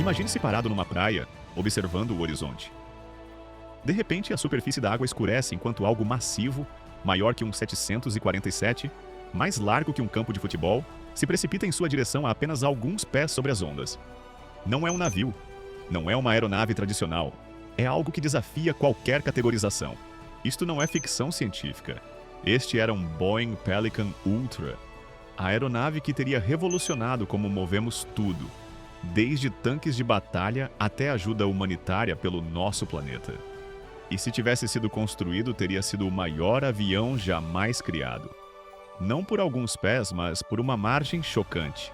Imagine-se parado numa praia, observando o horizonte. De repente, a superfície da água escurece enquanto algo massivo, maior que um 747, mais largo que um campo de futebol, se precipita em sua direção a apenas alguns pés sobre as ondas. Não é um navio, não é uma aeronave tradicional, é algo que desafia qualquer categorização. Isto não é ficção científica. Este era um Boeing Pelican Ultra, a aeronave que teria revolucionado como movemos tudo, desde tanques de batalha até ajuda humanitária pelo nosso planeta. E se tivesse sido construído, teria sido o maior avião jamais criado. Não por alguns pés, mas por uma margem chocante.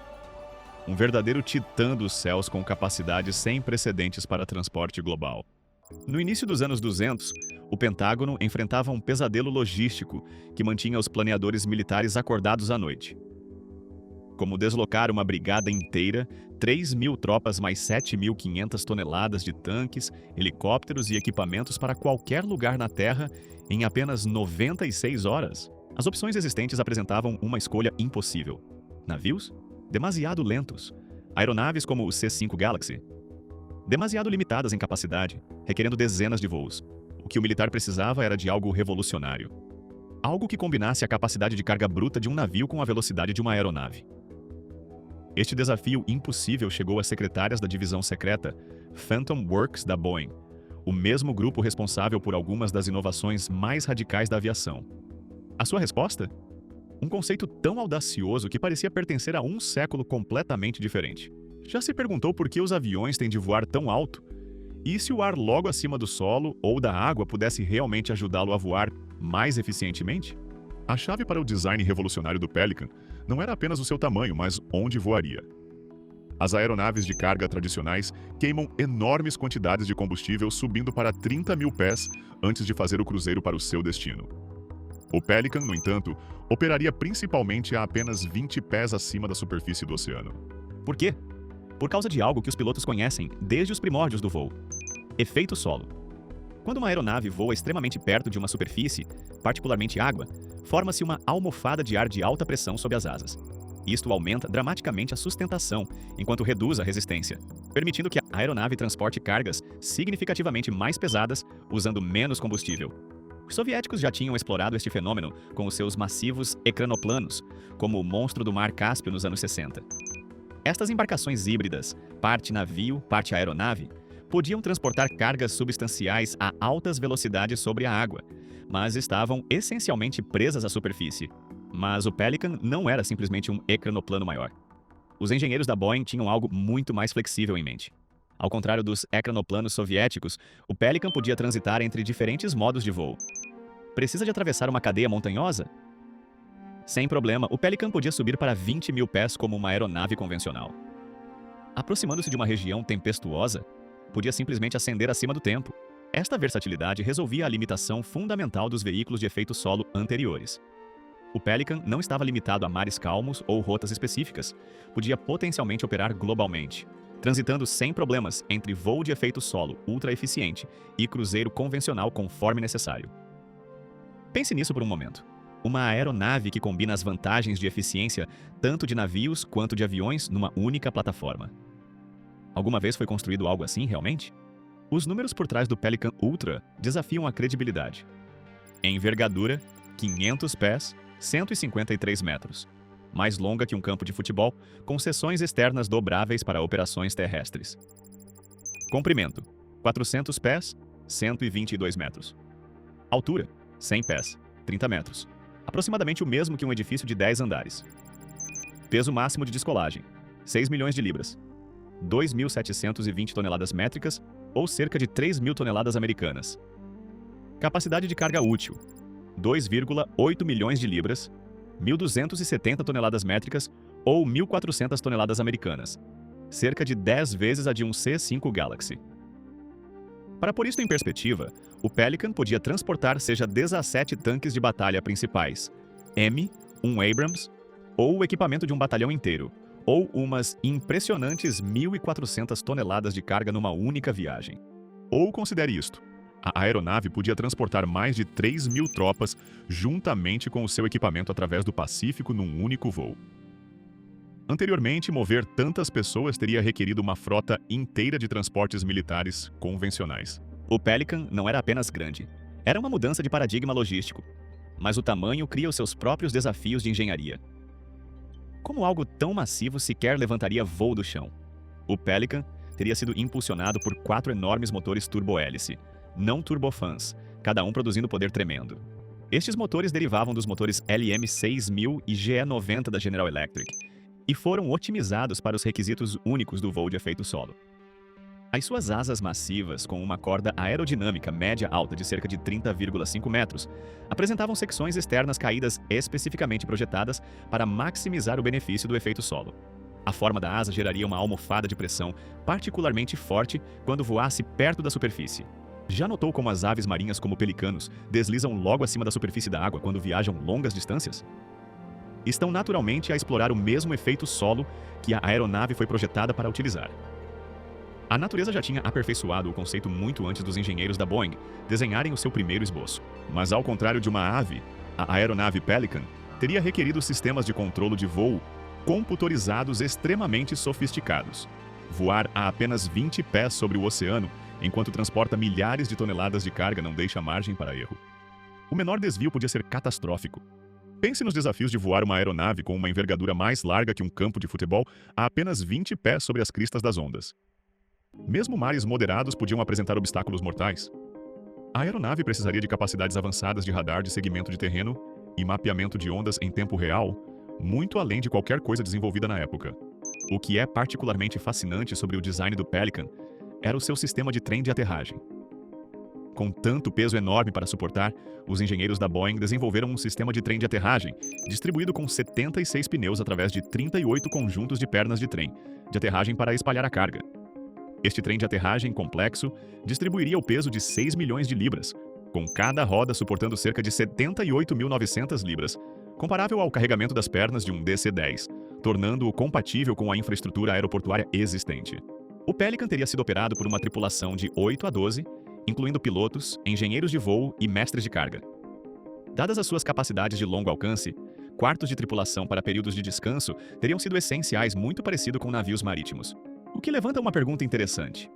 Um verdadeiro titã dos céus com capacidade sem precedentes para transporte global. No início dos anos 200, o Pentágono enfrentava um pesadelo logístico que mantinha os planeadores militares acordados à noite. Como deslocar uma brigada inteira, 3.000 tropas mais 7.500 toneladas de tanques, helicópteros e equipamentos para qualquer lugar na Terra em apenas 96 horas? As opções existentes apresentavam uma escolha impossível. Navios? Demasiado lentos. Aeronaves como o C-5 Galaxy? Demasiado limitadas em capacidade, requerendo dezenas de voos. O que o militar precisava era de algo revolucionário. Algo que combinasse a capacidade de carga bruta de um navio com a velocidade de uma aeronave. Este desafio impossível chegou às secretárias da divisão secreta Phantom Works da Boeing, o mesmo grupo responsável por algumas das inovações mais radicais da aviação. A sua resposta? Um conceito tão audacioso que parecia pertencer a um século completamente diferente. Já se perguntou por que os aviões têm de voar tão alto? E se o ar logo acima do solo ou da água pudesse realmente ajudá-lo a voar mais eficientemente? A chave para o design revolucionário do Pelican não era apenas o seu tamanho, mas onde voaria. As aeronaves de carga tradicionais queimam enormes quantidades de combustível subindo para 30.000 pés antes de fazer o cruzeiro para o seu destino. O Pelican, no entanto, operaria principalmente a apenas 20 pés acima da superfície do oceano. Por quê? Por causa de algo que os pilotos conhecem desde os primórdios do voo: efeito solo. Quando uma aeronave voa extremamente perto de uma superfície, particularmente água, forma-se uma almofada de ar de alta pressão sob as asas. Isto aumenta dramaticamente a sustentação, enquanto reduz a resistência, permitindo que a aeronave transporte cargas significativamente mais pesadas, usando menos combustível. Os soviéticos já tinham explorado este fenômeno com os seus massivos ecranoplanos, como o monstro do mar Cáspio nos anos 60. Estas embarcações híbridas, parte navio, parte aeronave, podiam transportar cargas substanciais a altas velocidades sobre a água, mas estavam essencialmente presas à superfície. Mas o Pelican não era simplesmente um ecranoplano maior. Os engenheiros da Boeing tinham algo muito mais flexível em mente. Ao contrário dos ecranoplanos soviéticos, o Pelican podia transitar entre diferentes modos de voo. Precisa de atravessar uma cadeia montanhosa? Sem problema, o Pelican podia subir para 20.000 pés como uma aeronave convencional. Aproximando-se de uma região tempestuosa, podia simplesmente ascender acima do tempo. Esta versatilidade resolvia a limitação fundamental dos veículos de efeito solo anteriores. O Pelican não estava limitado a mares calmos ou rotas específicas, podia potencialmente operar globalmente, transitando sem problemas entre voo de efeito solo ultra eficiente e cruzeiro convencional conforme necessário. Pense nisso por um momento. Uma aeronave que combina as vantagens de eficiência tanto de navios quanto de aviões numa única plataforma. Alguma vez foi construído algo assim realmente? Os números por trás do Pelican Ultra desafiam a credibilidade. Em envergadura, 500 pés, 153 metros. Mais longa que um campo de futebol, com seções externas dobráveis para operações terrestres. Comprimento, 400 pés, 122 metros. Altura, 100 pés, 30 metros. Aproximadamente o mesmo que um edifício de 10 andares. Peso máximo de descolagem, 6 milhões de libras. 2.720 toneladas métricas, ou cerca de 3.000 toneladas americanas. Capacidade de carga útil, 2,8 milhões de libras, 1.270 toneladas métricas, ou 1.400 toneladas americanas, cerca de 10 vezes a de um C-5 Galaxy. Para pôr isto em perspectiva, o Pelican podia transportar seja 17 tanques de batalha principais, M, um Abrams, ou o equipamento de um batalhão inteiro, ou umas impressionantes 1.400 toneladas de carga numa única viagem. Ou considere isto: a aeronave podia transportar mais de 3.000 tropas juntamente com o seu equipamento através do Pacífico num único voo. Anteriormente, mover tantas pessoas teria requerido uma frota inteira de transportes militares convencionais. O Pelican não era apenas grande, era uma mudança de paradigma logístico, mas o tamanho cria os seus próprios desafios de engenharia. Como algo tão massivo sequer levantaria voo do chão? O Pelican teria sido impulsionado por 4 enormes motores turbohélice, não turbofans, cada um produzindo poder tremendo. Estes motores derivavam dos motores LM6000 e GE90 da General Electric e foram otimizados para os requisitos únicos do voo de efeito solo. As suas asas massivas, com uma corda aerodinâmica média-alta de cerca de 30,5 metros, apresentavam secções externas caídas especificamente projetadas para maximizar o benefício do efeito solo. A forma da asa geraria uma almofada de pressão particularmente forte quando voasse perto da superfície. Já notou como as aves marinhas como pelicanos deslizam logo acima da superfície da água quando viajam longas distâncias? Estão naturalmente a explorar o mesmo efeito solo que a aeronave foi projetada para utilizar. A natureza já tinha aperfeiçoado o conceito muito antes dos engenheiros da Boeing desenharem o seu primeiro esboço. Mas ao contrário de uma ave, a aeronave Pelican teria requerido sistemas de controle de voo computorizados extremamente sofisticados. Voar a apenas 20 pés sobre o oceano enquanto transporta milhares de toneladas de carga não deixa margem para erro. O menor desvio podia ser catastrófico. Pense nos desafios de voar uma aeronave com uma envergadura mais larga que um campo de futebol a apenas 20 pés sobre as cristas das ondas. Mesmo mares moderados podiam apresentar obstáculos mortais. A aeronave precisaria de capacidades avançadas de radar de segmento de terreno e mapeamento de ondas em tempo real, muito além de qualquer coisa desenvolvida na época. O que é particularmente fascinante sobre o design do Pelican era o seu sistema de trem de aterragem. Com tanto peso enorme para suportar, os engenheiros da Boeing desenvolveram um sistema de trem de aterragem, distribuído com 76 pneus através de 38 conjuntos de pernas de trem, de aterragem para espalhar a carga. Este trem de aterragem complexo distribuiria o peso de 6 milhões de libras, com cada roda suportando cerca de 78.900 libras, comparável ao carregamento das pernas de um DC-10, tornando-o compatível com a infraestrutura aeroportuária existente. O Pelican teria sido operado por uma tripulação de 8 a 12, incluindo pilotos, engenheiros de voo e mestres de carga. Dadas as suas capacidades de longo alcance, quartos de tripulação para períodos de descanso teriam sido essenciais, muito parecido com navios marítimos. O que levanta uma pergunta interessante.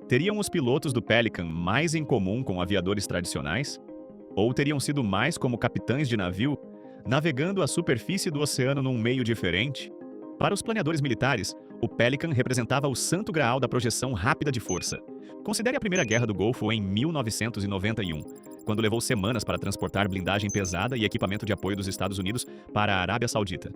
Teriam os pilotos do Pelican mais em comum com aviadores tradicionais? Ou teriam sido mais como capitães de navio, navegando a superfície do oceano num meio diferente? Para os planeadores militares, o Pelican representava o santo graal da projeção rápida de força. Considere a Primeira Guerra do Golfo em 1991, quando levou semanas para transportar blindagem pesada e equipamento de apoio dos Estados Unidos para a Arábia Saudita.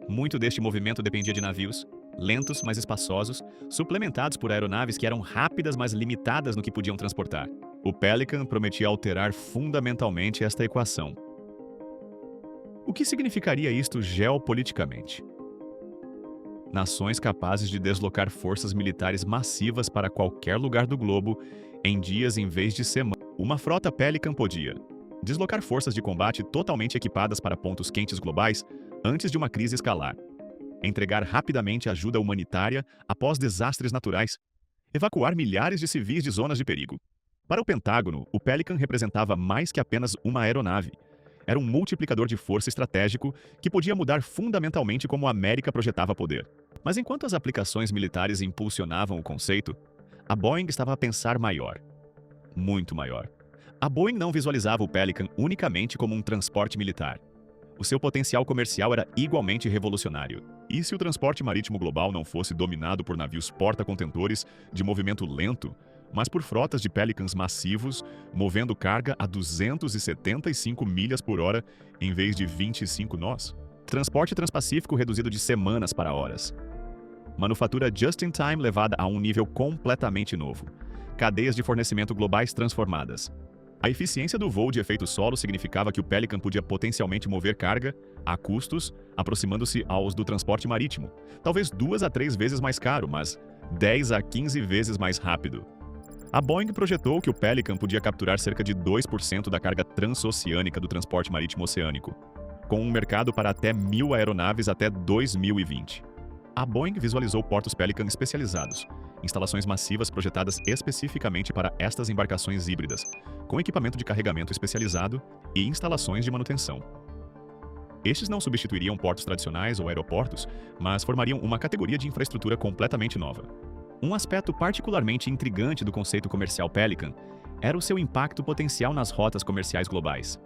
Muito deste movimento dependia de navios, lentos, mas espaçosos, suplementados por aeronaves que eram rápidas, mas limitadas no que podiam transportar. O Pelican prometia alterar fundamentalmente esta equação. O que significaria isto geopoliticamente? Nações capazes de deslocar forças militares massivas para qualquer lugar do globo em dias em vez de semanas. Uma frota Pelican podia deslocar forças de combate totalmente equipadas para pontos quentes globais antes de uma crise escalar, entregar rapidamente ajuda humanitária após desastres naturais, evacuar milhares de civis de zonas de perigo. Para o Pentágono, o Pelican representava mais que apenas uma aeronave. Era um multiplicador de força estratégico que podia mudar fundamentalmente como a América projetava poder. Mas enquanto as aplicações militares impulsionavam o conceito, a Boeing estava a pensar maior. Muito maior. A Boeing não visualizava o Pelican unicamente como um transporte militar. O seu potencial comercial era igualmente revolucionário. E se o transporte marítimo global não fosse dominado por navios porta-contentores de movimento lento, mas por frotas de Pelicans massivos, movendo carga a 275 milhas por hora em vez de 25 nós? Transporte transpacífico reduzido de semanas para horas. Manufatura just-in-time levada a um nível completamente novo. Cadeias de fornecimento globais transformadas. A eficiência do voo de efeito solo significava que o Pelican podia potencialmente mover carga, a custos, aproximando-se aos do transporte marítimo. Talvez 2 a 3 vezes mais caro, mas 10 a 15 vezes mais rápido. A Boeing projetou que o Pelican podia capturar cerca de 2% da carga transoceânica do transporte marítimo oceânico, com um mercado para até 1.000 aeronaves até 2020. A Boeing visualizou portos Pelican especializados, instalações massivas projetadas especificamente para estas embarcações híbridas, com equipamento de carregamento especializado e instalações de manutenção. Estes não substituiriam portos tradicionais ou aeroportos, mas formariam uma categoria de infraestrutura completamente nova. Um aspecto particularmente intrigante do conceito comercial Pelican era o seu impacto potencial nas rotas comerciais globais.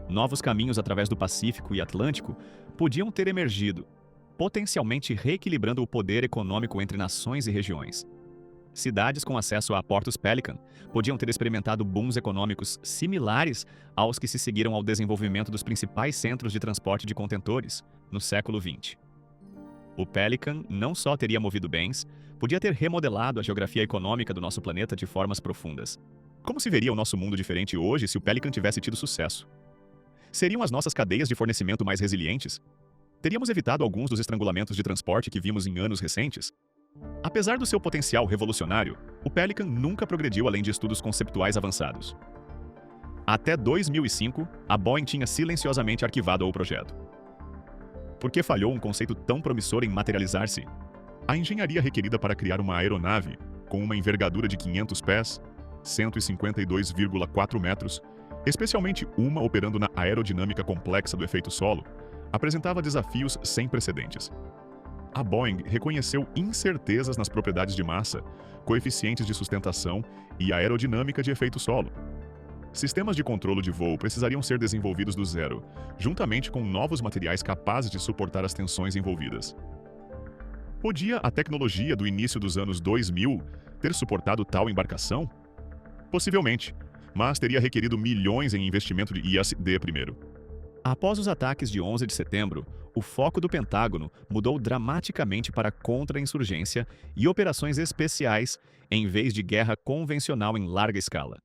Novos caminhos através do Pacífico e Atlântico podiam ter emergido, potencialmente reequilibrando o poder econômico entre nações e regiões. Cidades com acesso a portos Pelican podiam ter experimentado booms econômicos similares aos que se seguiram ao desenvolvimento dos principais centros de transporte de contentores no século XX. O Pelican não só teria movido bens, podia ter remodelado a geografia econômica do nosso planeta de formas profundas. Como se veria o nosso mundo diferente hoje se o Pelican tivesse tido sucesso? Seriam as nossas cadeias de fornecimento mais resilientes? Teríamos evitado alguns dos estrangulamentos de transporte que vimos em anos recentes? Apesar do seu potencial revolucionário, o Pelican nunca progrediu além de estudos conceptuais avançados. Até 2005, a Boeing tinha silenciosamente arquivado o projeto. Por que falhou um conceito tão promissor em materializar-se? A engenharia requerida para criar uma aeronave com uma envergadura de 500 pés, 152,4 metros, especialmente uma operando na aerodinâmica complexa do efeito solo, apresentava desafios sem precedentes. A Boeing reconheceu incertezas nas propriedades de massa, coeficientes de sustentação e aerodinâmica de efeito solo. Sistemas de controle de voo precisariam ser desenvolvidos do zero, juntamente com novos materiais capazes de suportar as tensões envolvidas. Podia a tecnologia do início dos anos 2000 ter suportado tal embarcação? Possivelmente, mas teria requerido milhões em investimento de ISD primeiro. Após os ataques de 11 de setembro, o foco do Pentágono mudou dramaticamente para contra-insurgência e operações especiais em vez de guerra convencional em larga escala.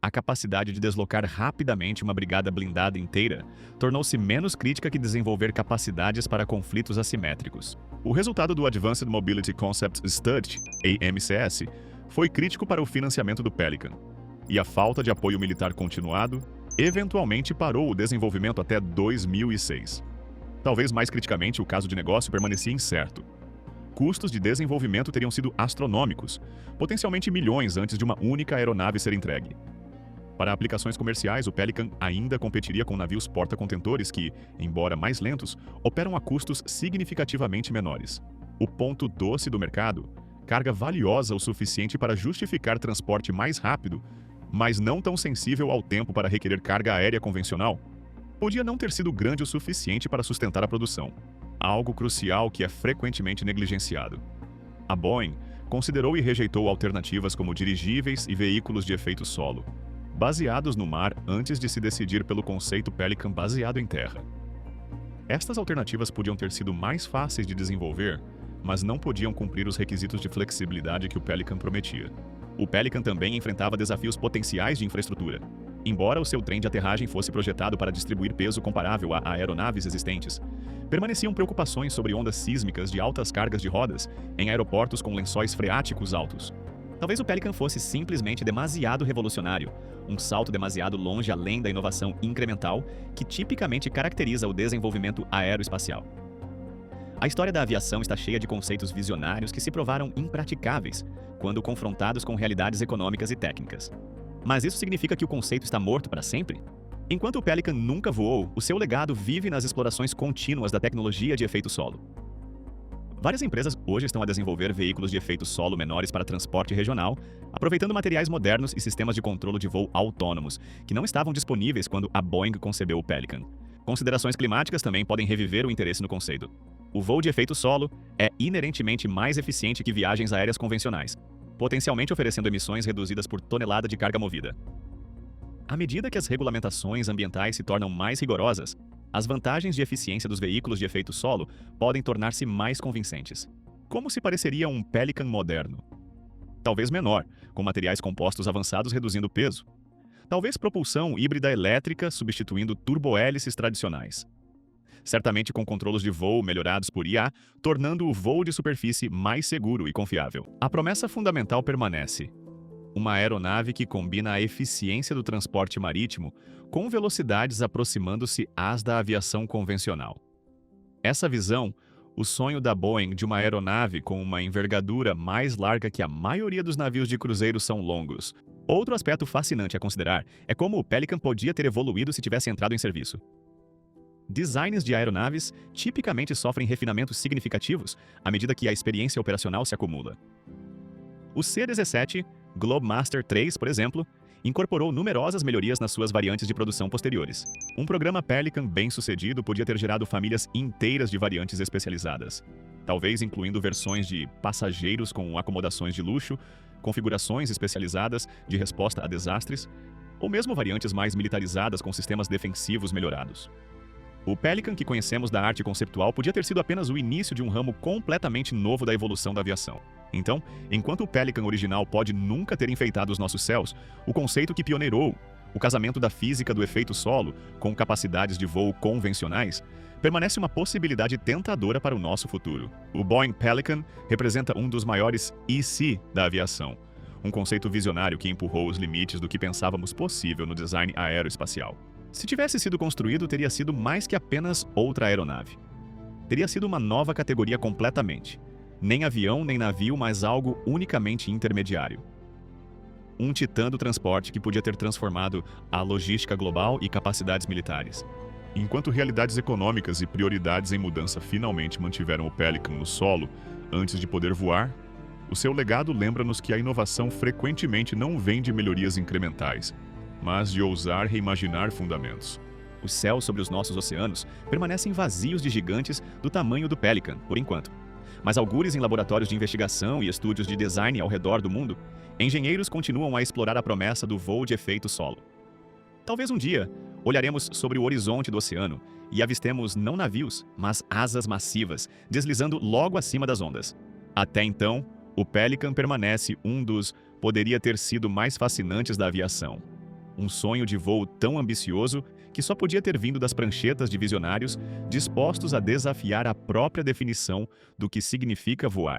A capacidade de deslocar rapidamente uma brigada blindada inteira tornou-se menos crítica que desenvolver capacidades para conflitos assimétricos. O resultado do Advanced Mobility Concept Study, AMCS, foi crítico para o financiamento do Pelican, e a falta de apoio militar continuado eventualmente parou o desenvolvimento até 2006. Talvez mais criticamente, o caso de negócio permanecia incerto. Custos de desenvolvimento teriam sido astronômicos, potencialmente milhões antes de uma única aeronave ser entregue. Para aplicações comerciais, o Pelican ainda competiria com navios porta-contentores que, embora mais lentos, operam a custos significativamente menores. O ponto doce do mercado, carga valiosa o suficiente para justificar transporte mais rápido, mas não tão sensível ao tempo para requerer carga aérea convencional, podia não ter sido grande o suficiente para sustentar a produção, algo crucial que é frequentemente negligenciado. A Boeing considerou e rejeitou alternativas como dirigíveis e veículos de efeito solo, baseados no mar antes de se decidir pelo conceito Pelican baseado em terra. Estas alternativas podiam ter sido mais fáceis de desenvolver, mas não podiam cumprir os requisitos de flexibilidade que o Pelican prometia. O Pelican também enfrentava desafios potenciais de infraestrutura. Embora o seu trem de aterragem fosse projetado para distribuir peso comparável a aeronaves existentes, permaneciam preocupações sobre ondas sísmicas de altas cargas de rodas em aeroportos com lençóis freáticos altos. Talvez o Pelican fosse simplesmente demasiado revolucionário, um salto demasiado longe além da inovação incremental que tipicamente caracteriza o desenvolvimento aeroespacial. A história da aviação está cheia de conceitos visionários que se provaram impraticáveis quando confrontados com realidades econômicas e técnicas. Mas isso significa que o conceito está morto para sempre? Enquanto o Pelican nunca voou, o seu legado vive nas explorações contínuas da tecnologia de efeito solo. Várias empresas hoje estão a desenvolver veículos de efeito solo menores para transporte regional, aproveitando materiais modernos e sistemas de controle de voo autônomos, que não estavam disponíveis quando a Boeing concebeu o Pelican. Considerações climáticas também podem reviver o interesse no conceito. O voo de efeito solo é inerentemente mais eficiente que viagens aéreas convencionais, potencialmente oferecendo emissões reduzidas por tonelada de carga movida. À medida que as regulamentações ambientais se tornam mais rigorosas, as vantagens de eficiência dos veículos de efeito solo podem tornar-se mais convincentes. Como se pareceria um Pelican moderno? Talvez menor, com materiais compostos avançados reduzindo o peso. Talvez propulsão híbrida elétrica substituindo turbohélices tradicionais. Certamente com controles de voo melhorados por IA, tornando o voo de superfície mais seguro e confiável. A promessa fundamental permanece: uma aeronave que combina a eficiência do transporte marítimo com velocidades aproximando-se às da aviação convencional. Essa visão, o sonho da Boeing de uma aeronave com uma envergadura mais larga que a maioria dos navios de cruzeiro são longos. Outro aspecto fascinante a considerar é como o Pelican podia ter evoluído se tivesse entrado em serviço. Designs de aeronaves tipicamente sofrem refinamentos significativos à medida que a experiência operacional se acumula. O C-17 Globemaster III, por exemplo, incorporou numerosas melhorias nas suas variantes de produção posteriores. Um programa Pelican bem-sucedido podia ter gerado famílias inteiras de variantes especializadas, talvez incluindo versões de passageiros com acomodações de luxo, configurações especializadas de resposta a desastres, ou mesmo variantes mais militarizadas com sistemas defensivos melhorados. O Pelican que conhecemos da arte conceptual podia ter sido apenas o início de um ramo completamente novo da evolução da aviação. Então, enquanto o Pelican original pode nunca ter enfeitado os nossos céus, o conceito que pioneirou, o casamento da física do efeito solo com capacidades de voo convencionais, permanece uma possibilidade tentadora para o nosso futuro. O Boeing Pelican representa um dos maiores "e se" da aviação, um conceito visionário que empurrou os limites do que pensávamos possível no design aeroespacial. Se tivesse sido construído, teria sido mais que apenas outra aeronave. Teria sido uma nova categoria completamente. Nem avião, nem navio, mas algo unicamente intermediário. Um titã do transporte que podia ter transformado a logística global e capacidades militares. Enquanto realidades econômicas e prioridades em mudança finalmente mantiveram o Pelican no solo antes de poder voar, o seu legado lembra-nos que a inovação frequentemente não vem de melhorias incrementais, mas de ousar reimaginar fundamentos. Os céus sobre os nossos oceanos permanecem vazios de gigantes do tamanho do Pelican, por enquanto. Mas algures em laboratórios de investigação e estúdios de design ao redor do mundo, engenheiros continuam a explorar a promessa do voo de efeito solo. Talvez um dia, olharemos sobre o horizonte do oceano e avistemos não navios, mas asas massivas, deslizando logo acima das ondas. Até então, o Pelican permanece um dos poderia ter sido mais fascinantes da aviação. Um sonho de voo tão ambicioso que só podia ter vindo das pranchetas de visionários dispostos a desafiar a própria definição do que significa voar.